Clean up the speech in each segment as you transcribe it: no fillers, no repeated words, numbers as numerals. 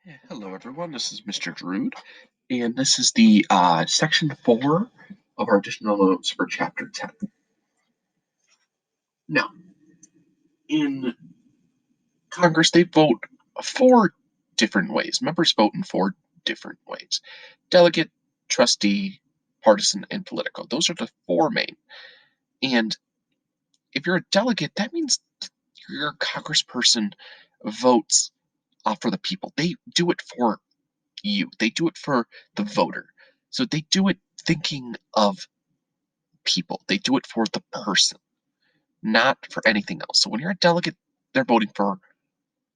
Yeah, hello, everyone. This is Mr. Drood, and this is the section 4 of our additional notes for chapter 10. Now, in Congress, they vote 4 different ways. Members vote in 4 different ways: delegate, trustee, partisan, and political. Those are the 4 main. And if you're a delegate, that means your congressperson votes for the people. They do it for you, they do it for the voter. So they do it thinking of people. They do it for the person, not for anything else. So when you're a delegate, they're voting for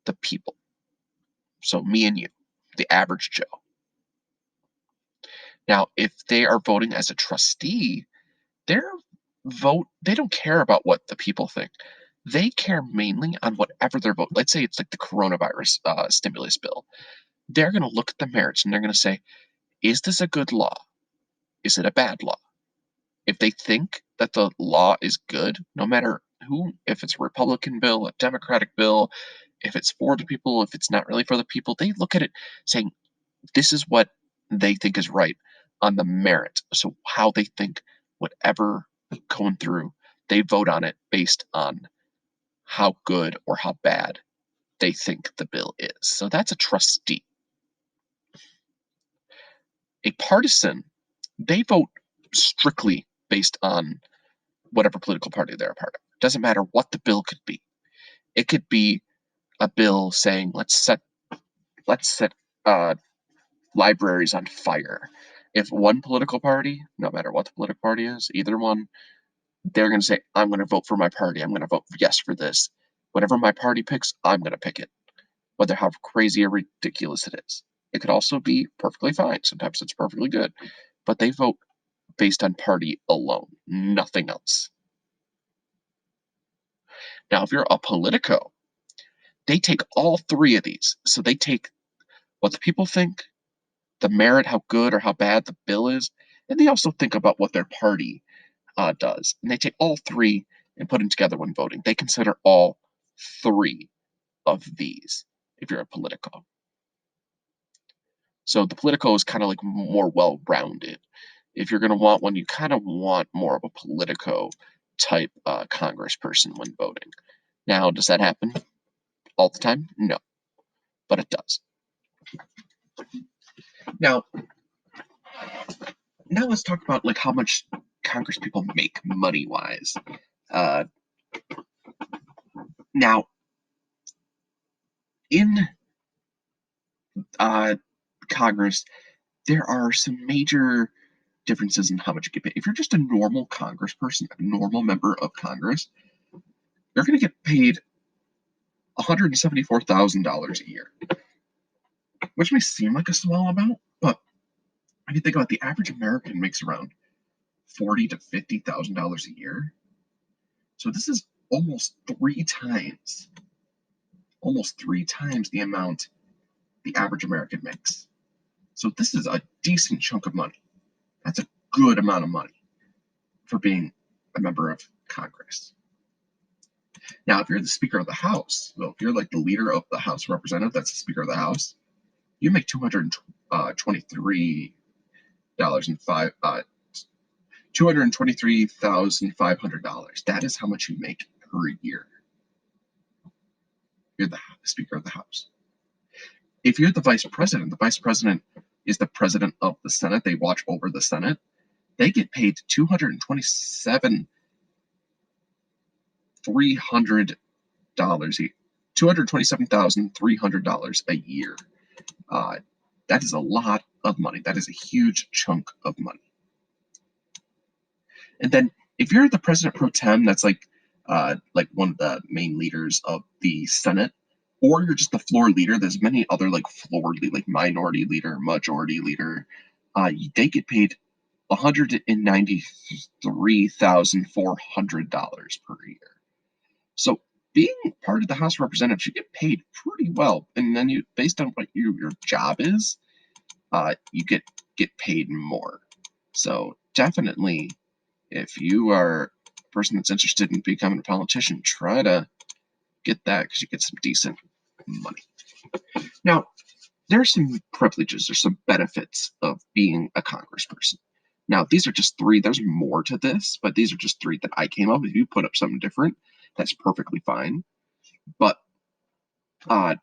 the people. So me and you, the average Joe. Now, if they are voting as a trustee, their they don't care about what the people think. They care mainly on whatever their vote. Let's say it's like the coronavirus stimulus bill. They're going to look at the merits and they're going to say, is this a good law? Is it a bad law? If they think that the law is good, no matter who, if it's a Republican bill, a Democratic bill, if it's for the people, if it's not really for the people, they look at it saying, this is what they think is right on the merit. So, how they think, whatever going through, they vote on it based on how good or how bad they think the bill is. So, that's a trustee. A partisan, they vote strictly based on whatever political party they're a part of. Doesn't matter what the bill could be. It could be a bill saying let's set uh, libraries on fire. If one political party, no matter what the political party is, either one, they're going to say, I'm going to vote for my party. I'm going to vote yes for this. Whatever my party picks, I'm going to pick it, whether how crazy or ridiculous it is. It could also be perfectly fine. Sometimes it's perfectly good, but they vote based on party alone, nothing else. Now, if you're a Politico, they take all 3 of these. So they take what the people think, the merit, how good or how bad the bill is, and they also think about what their party does. And they take all 3 and put them together when voting. They consider all 3 of these if you're a Politico. So the Politico is kind of like more well rounded. If you're going to want one, you kind of want more of a Politico type congressperson when voting. Now, does that happen all the time? No, but it does. Now, now let's talk about like how much Congress people make money wise. Uh, now, in uh, Congress, there are some major differences in how much you get paid. If you're just a normal congressperson, a normal member of Congress, you're going to get paid $174,000 a year, which may seem like a small amount, but if you think about it, the average American makes around $40,000 to $50,000 a year. So this is almost three times the amount the average American makes. So this is a decent chunk of money. That's a good amount of money for being a member of Congress. Now, if you're the Speaker of the House, well, if you're like the leader of the House of Representatives, that's the Speaker of the House, you make $223,500. That is how much you make per year. You're the Speaker of the House. If you're the Vice President is the President of the Senate. They watch over the Senate. They get paid $227,300 a year. Uh, that is a lot of money. That is a huge chunk of money. And then if you're the president pro tem, that's like one of the main leaders of the Senate, or you're just the floor leader. There's many other like like minority leader, majority leader. They get paid $193,400 per year. So being part of the House of Representatives, you get paid pretty well, and then you, based on what your job is, you get paid more. So definitely, if you are a person that's interested in becoming a politician, try to get that because you get some decent money. Now, There are some privileges or some benefits of being a congressperson. Now, these are just three. There's more to this, but these are just three that I came up with. If you put up something different, that's perfectly fine. But uh,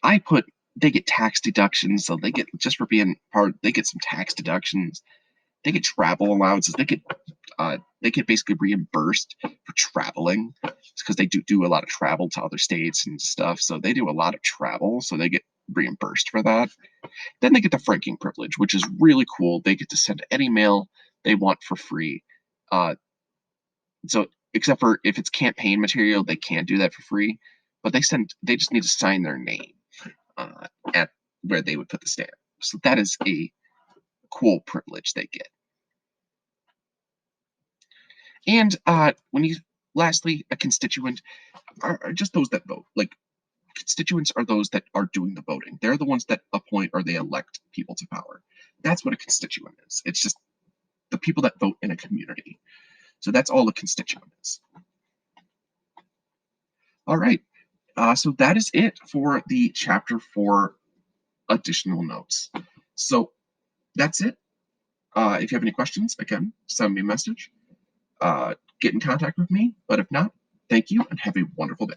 I put they get tax deductions, so they get just for being part. They get some tax deductions. They get travel allowances. They get basically reimbursed for traveling because they do a lot of travel to other states and stuff. So they do a lot of travel, so they get reimbursed for that. Then they get the franking privilege, which is really cool. They get to send any mail they want for free. Uh, so except for if it's campaign material, they can't do that for free. But they just need to sign their name at where they would put the stamp. So that is a cool privilege they get. And when you lastly, a constituent are just those that vote. Like constituents are those that are doing the voting. They're the ones that appoint or they elect people to power. That's what a constituent is. It's just the people that vote in a community. So that's all a constituent is. All right. So that is it for the chapter 4 additional notes. So that's it. If you have any questions, again, send me a message. Get in contact with me. But if not, thank you and have a wonderful day.